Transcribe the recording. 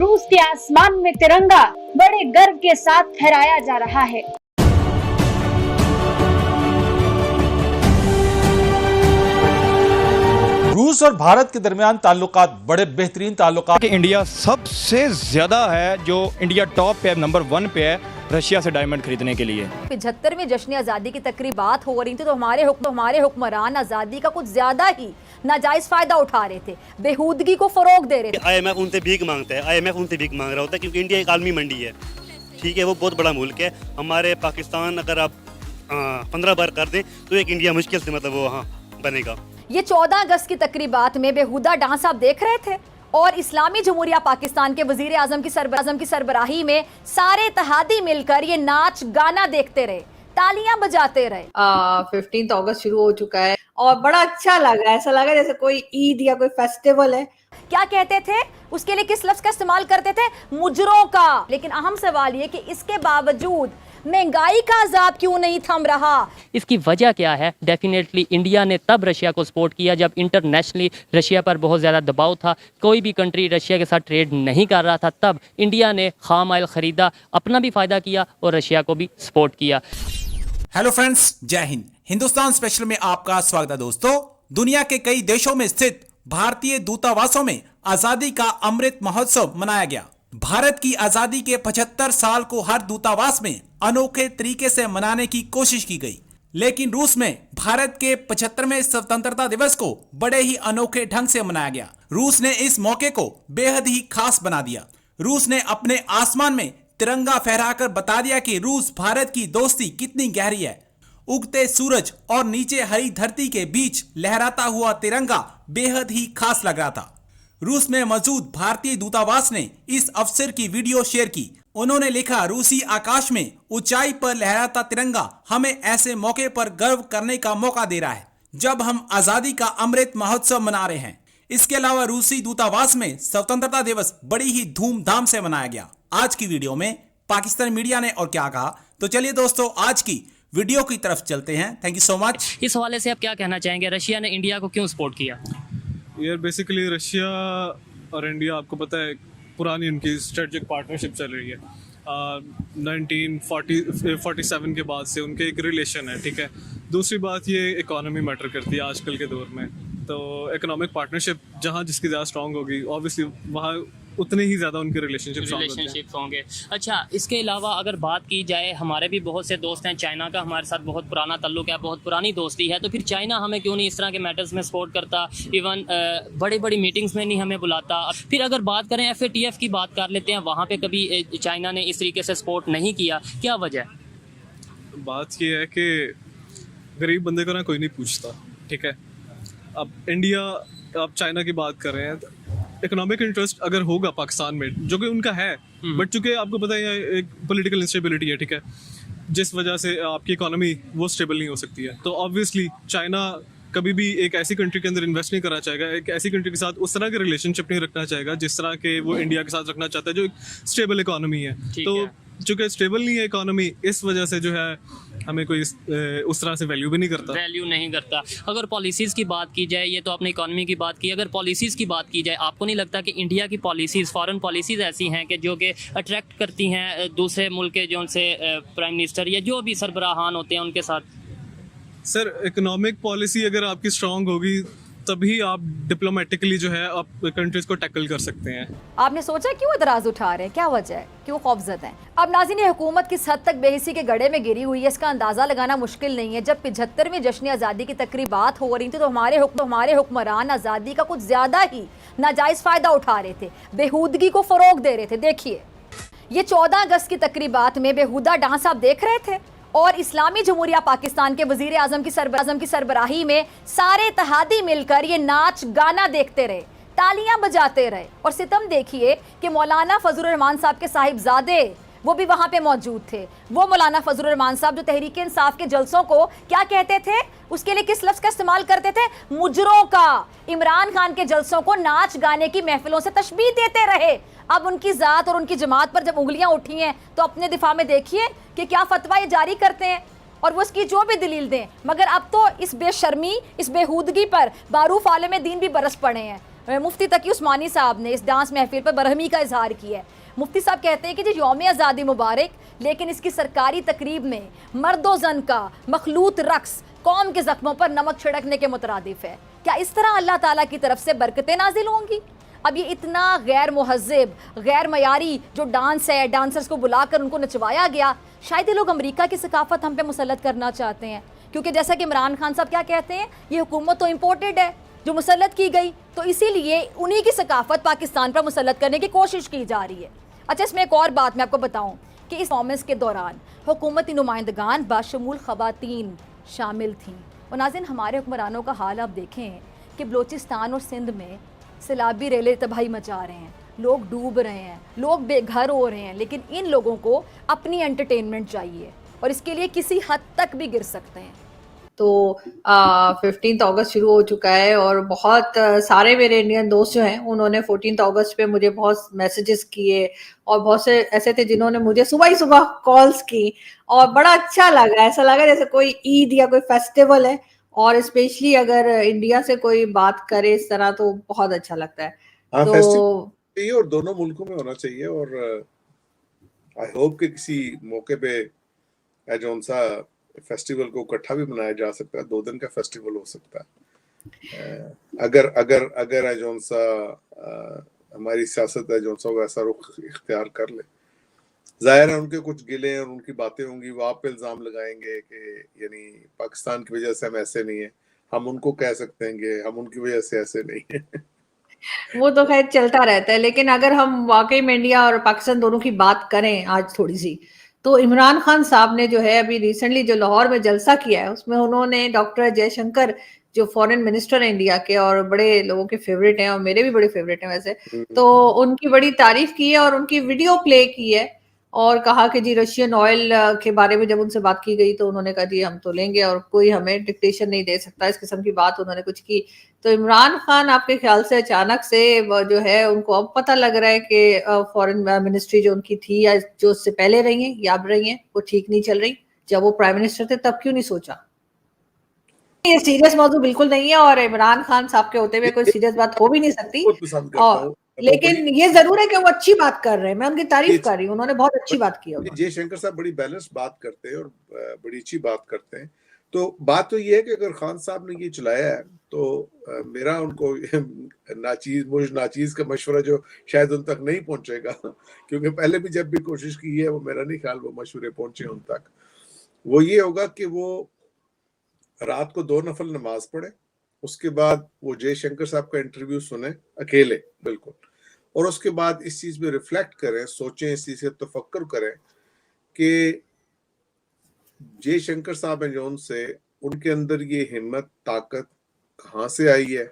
रूस के आसमान में तिरंगा बड़े गर्व के साथ फहराया जा रहा है। रूस और भारत के दरमियान ताल्लुकात बड़े बेहतरीन ताल्लुकात। कि इंडिया सबसे ज्यादा है, जो इंडिया टॉप पे है, नंबर 1 पे है रशिया से डायमंड खरीदने के लिए। 75वीं जश्न आज़ादी की तकरीबात हो रही थी तो हमारे हुक्मरान आज़ादी का कुछ ज़्यादा ही नाजायज़ फ़ायदा उठा रहे थे, बेहूदगी को फ़रोग दे रहे थे। IMF उनसे भीख मांगता है, IMF उनसे भीख मांग रहा होता है क्योंकि इंडिया एक आलमी मंडी है, ठीक है, वो बहुत बड़ा मुल्क है। हमारे पाकिस्तान अगर आप 15 बार कर दें तो एक इंडिया मुश्किल से मतलब वो वहाँ बनेगा। ये 14 अगस्त की तकरीबात में बेहुदा डांस आप देख रहे थे और इस्लामी जमहूरिया पाकिस्तान के वजीर आजम की सरबराही में सारे इत्तेहादी मिलकर ये नाच गाना देखते रहे, तालियां बजाते रहे। 15 अगस्त शुरू हो चुका है और बड़ा अच्छा लगा, ऐसा लगा जैसे कोई ईद या कोई फेस्टिवल है। क्या कहते थे उसके लिए, किस लफ्ज का इस्तेमाल करते थे? मुजरों का। लेकिन अहम सवाल ये कि इसके बावजूद महंगाई का अजाब क्यों नहीं थम रहा? इसकी वजह क्या है? डेफिनेटली इंडिया ने तब रशिया को सपोर्ट किया जब इंटरनेशनली रशिया पर बहुत ज़्यादा दबाव था, कोई भी कंट्री रशिया के साथ ट्रेड नहीं कर रहा था। तब इंडिया ने खाम ऑयल ख़रीदा, अपना भी फ़ायदा किया और रशिया को भी सपोर्ट किया। हेलो फ्रेंड्स, जय हिंद। हिंदुस्तान स्पेशल में आपका स्वागत है। दोस्तों, दुनिया के कई देशों में स्थित भारतीय दूतावासों में आजादी का अमृत महोत्सव मनाया गया। भारत की आजादी के 75 साल को हर दूतावास में अनोखे तरीके से मनाने की कोशिश की गई, लेकिन रूस में भारत के 75वें स्वतंत्रता दिवस को बड़े ही अनोखे ढंग से मनाया गया। रूस ने इस मौके को बेहद ही खास बना दिया। रूस ने अपने आसमान में तिरंगा फहराकर बता दिया कि रूस भारत की दोस्ती कितनी गहरी है। उगते सूरज और नीचे हरी धरती के बीच लहराता हुआ तिरंगा बेहद ही खास लग रहा था। रूस में मौजूद भारतीय दूतावास ने इस अवसर की वीडियो शेयर की। उन्होंने लिखा, रूसी आकाश में ऊंचाई पर लहराता तिरंगा हमें ऐसे मौके पर गर्व करने का मौका दे रहा है जब हम आजादी का अमृत महोत्सव मना रहे हैं। इसके अलावा रूसी दूतावास में स्वतंत्रता दिवस बड़ी ही धूमधाम से मनाया गया। आज की वीडियो में पाकिस्तान मीडिया ने और क्या कहा, तो चलिए दोस्तों आज की वीडियो की तरफ चलते हैं। Thank you so much. इस हवाले से आप क्या कहना चाहेंगे, रशिया ने इंडिया को क्यों सपोर्ट किया? यार बेसिकली रशिया और इंडिया, आपको पता है, पुरानी उनकी स्ट्रेटजिक पार्टनरशिप चल रही है। 1947 के बाद से उनके एक रिलेशन है, ठीक है। दूसरी बात, ये इकोनॉमी मैटर करती है आजकल के दौर में, तो इकोनॉमिक पार्टनरशिप जहाँ जिसकी ज़्यादा स्ट्रांग होगी ऑब्वियसली वहाँ उतने ही ज़्यादा उनके रिलेशनशिप होंगे। अच्छा, इसके अलावा अगर बात की जाए, हमारे भी बहुत से दोस्त हैं, चाइना का हमारे साथ बहुत पुराना ताल्लुक है, बहुत पुरानी दोस्ती है, तो फिर चाइना हमें क्यों नहीं इस तरह के मैटर्स में सपोर्ट करता, इवन बड़ी बड़ी मीटिंग्स में नहीं हमें बुलाता। फिर अगर बात करें FATF की बात कर लेते हैं, वहाँ पे कभी चाइना ने इस तरीके से सपोर्ट नहीं किया, क्या वजह? बात ये है कि गरीब बंदे को ना कोई नहीं पूछता, ठीक है। अब इंडिया, आप चाइना की बात कर रहे हैं, इकोनॉमिक इंटरेस्ट अगर होगा पाकिस्तान में, जो कि उनका है, बट चूंकि आपको पता है एक पॉलिटिकल इंस्टेबिलिटी है, ठीक है, जिस वजह से आपकी इकोनॉमी वो स्टेबल नहीं हो सकती है, तो ऑब्वियसली चाइना कभी भी एक ऐसी कंट्री के अंदर इन्वेस्ट नहीं करना चाहेगा, एक ऐसी कंट्री के साथ उस तरह के रिलेशनशिप नहीं रखना चाहेगा जिस तरह के वो इंडिया के साथ रखना चाहता है, जो एक स्टेबल इकोनॉमी है। तो चूंकि स्टेबल नहीं है इकोनॉमी, इस वजह से जो है हमें कोई उस तरह से वैल्यू भी नहीं करता। अगर पॉलिसीज़ की बात की जाए, ये तो आपने इकोनॉमी की बात की, अगर पॉलिसीज़ की बात की जाए, आपको नहीं लगता कि इंडिया की पॉलिसीज़, फॉरेन पॉलिसीज़ ऐसी हैं कि जो कि अट्रैक्ट करती हैं दूसरे मुल्क के जो उनसे प्राइम मिनिस्टर या जो भी सरबराहान होते हैं उनके साथ? सर, इकोनॉमिक पॉलिसी अगर आपकी स्ट्रांग होगी तभी आप डिप्लोमेटिकली जो है आप कंट्रीज को टैकल कर सकते हैं। आपने सोचा क्यों एतराज उठा रहे हैं, क्या वजह है, क्यों खौफजद हैं? अब नाज़रीन, हुकूमत किस हद तक बेहिसी के गड्ढे में गिरी हुई है इसका अंदाज़ा लगाना मुश्किल नहीं है। जब 75वीं जश्न आज़ादी की तकरीबात हो रही थी तो हमारे हुक्मरान आज़ादी का कुछ ज़्यादा ही नाजायज़ फ़ायदा उठा रहे थे, बेहूदगी को फ़रोग दे रहे थे। देखिए, ये 14 अगस्त की तकरीबात में बेहुदा डांस आप देख रहे थे और इस्लामी जमहूरिया पाकिस्तान के वजीर आजम की सरबराही में सारे इत्तेहादी मिलकर ये नाच गाना देखते रहे, तालियां बजाते रहे। और सितम देखिए कि मौलाना फजलुर रहमान साहब के साहिबजादे वो भी वहाँ पे मौजूद थे। वो मौलाना फजलुर रहमान साहब जो तहरीक इंसाफ के जलसों को क्या कहते थे, उसके लिए किस लफ्ज़ का इस्तेमाल करते थे? मुजरों का। इमरान खान के जलसों को नाच गाने की महफिलों से तशबीह देते रहे। अब उनकी ज़ात और उनकी जमात पर जब उंगलियां उठी हैं तो अपने दिफा में देखिए कि क्या फतवा ये जारी करते हैं और वो उसकी जो भी दलील दें, मगर अब तो इस बेशर्मी, इस बेहूदगी पर बारूफ आलम दीन भी बरस पड़े हैं। मुफ्ती तकी उस्मानी साहब ने इस डांस महफिल पर बरहमी का इजहार किया है। मुफ्ती साहब कहते हैं कि जी यौम आज़ादी मुबारक, लेकिन इसकी सरकारी तकरीब में मर्दो जन का मखलूत रक्स कौम के जख्मों पर नमक छिड़कने के मुतरादिफ है। क्या इस तरह अल्लाह ताला की तरफ से बरकतें नाजिल होंगी? अब ये इतना गैर मुहज़्ज़ब, गैर मयारी जो डांस है, डांसर्स को बुलाकर उनको नचवाया गया, शायद ये लोग अमेरिका की सकाफत हम पे मुसल्लत करना चाहते हैं। क्योंकि जैसा कि इमरान खान साहब क्या कहते हैं, ये हुकूमत तो इम्पोर्टेड है जो मुसल्लत की गई, तो इसीलिए उन्हीं की सकाफत पाकिस्तान पर मुसल्लत करने की कोशिश की जा रही है। अच्छा, इसमें एक और बात मैं आपको बताऊं कि इस परफॉर्मेंस के दौरान हुकूमती नुमाइंदगान बाशमूल ख़वातीन शामिल थीं। और नाज़रीन, हमारे हुक्मरानों का हाल आप देखें कि बलूचिस्तान और सिंध में सैलाबी रेले तबाही मचा रहे हैं, लोग डूब रहे हैं, लोग बेघर हो रहे हैं, लेकिन इन लोगों को अपनी एंटरटेनमेंट चाहिए और इसके लिए किसी हद तक भी गिर सकते हैं। तो 15 अगस्त शुरू हो चुका है और बहुत सारे मेरे इंडियन दोस्त जो हैं उन्होंने 14 अगस्त पे मुझे बहुत मैसेजेस किए और बहुत से ऐसे थे जिन्होंने मुझे सुबह ही सुबह कॉल्स की और बड़ा अच्छा लगा, ऐसा लगा जैसे कोई ईद या कोई फेस्टिवल है। और स्पेशली अगर इंडिया से कोई बात करे इस तरह तो बहुत अच्छा लगता है। हाँ, तो फेस्टिवल और दोनों मुल्कों में होना चाहिए और आई होप कि किसी मौके पे जौन सा फेस्टिवल को इकट्ठा भी मनाया जा सकता है, 2 दिन का फेस्टिवल हो सकता है। अगर अगर अगर जौन सा हमारी सियासत है जौन सा वैसा रुख इख्तियार कर ले। जाहिर है उनके कुछ गिले और उनकी बातें होंगी, वो आप पे इल्जाम लगाएंगे कि यानी पाकिस्तान की वजह से हम ऐसे नहीं है, हम उनको कह सकते हैं कि हम उनकी वजह से ऐसे नहीं है। वो तो खैर चलता रहता है, लेकिन अगर हम वाकई में इंडिया और पाकिस्तान दोनों की बात करें आज थोड़ी सी, तो इमरान खान साहब ने जो है अभी रिसेंटली जो लाहौर में जलसा किया है उसमें उन्होंने डॉक्टर जयशंकर जो फॉरेन मिनिस्टर है इंडिया के और बड़े लोगों के फेवरेट हैं और मेरे भी बड़े फेवरेट हैं वैसे, तो उनकी बड़ी तारीफ की है और उनकी वीडियो प्ले की है और कहा कि जी रशियन ऑयल के बारे में जब उनसे बात की गई तो उन्होंने कहा जी हम तो लेंगे और कोई हमें डिक्टेशन नहीं दे सकता, इस किस्म की बात उन्होंने कुछ की। तो इमरान खान आपके ख्याल से अचानक से जो है उनको अब पता लग रहा है कि फॉरेन मिनिस्ट्री जो उनकी थी या जो उससे पहले रही है या अब रही है वो ठीक नहीं चल रही, जब वो प्राइम मिनिस्टर थे तब क्यों नहीं सोचा? ये सीरियस मौजू बिल्कुल नहीं है और इमरान खान साहब के होते हुए कोई सीरियस बात हो भी नहीं सकती, बहुत पसंद करता और हूँ। लेकिन ये जरूर है कि वो अच्छी बात कर रहे हैं, मैं उनकी तारीफ कर रही हूँ, उन्होंने बहुत अच्छी बात की है। जयशंकर साहब बड़ी बैलेंस बात करते हैं और बड़ी अच्छी बात करते हैं। तो बात तो ये है कि अगर खान साहब ने ये चलाया है तो मेरा उनको नाचीज का मशवरा जो शायद उन तक नहीं पहुंचेगा, क्योंकि पहले भी जब भी कोशिश की है वो मेरा नहीं ख्याल वो मशवरे पहुंचे उन तक। वो ये होगा कि वो रात को 2 नफल नमाज पढ़े, उसके बाद वो जयशंकर साहब का इंटरव्यू सुने अकेले बिल्कुल, और उसके बाद इस चीज में रिफ्लेक्ट करें, सोचें, इस चीज से तफक्कर करें कि जयशंकर साहब हैं जो उनसे उनके अंदर ये हिम्मत ताकत कहाँ से आई है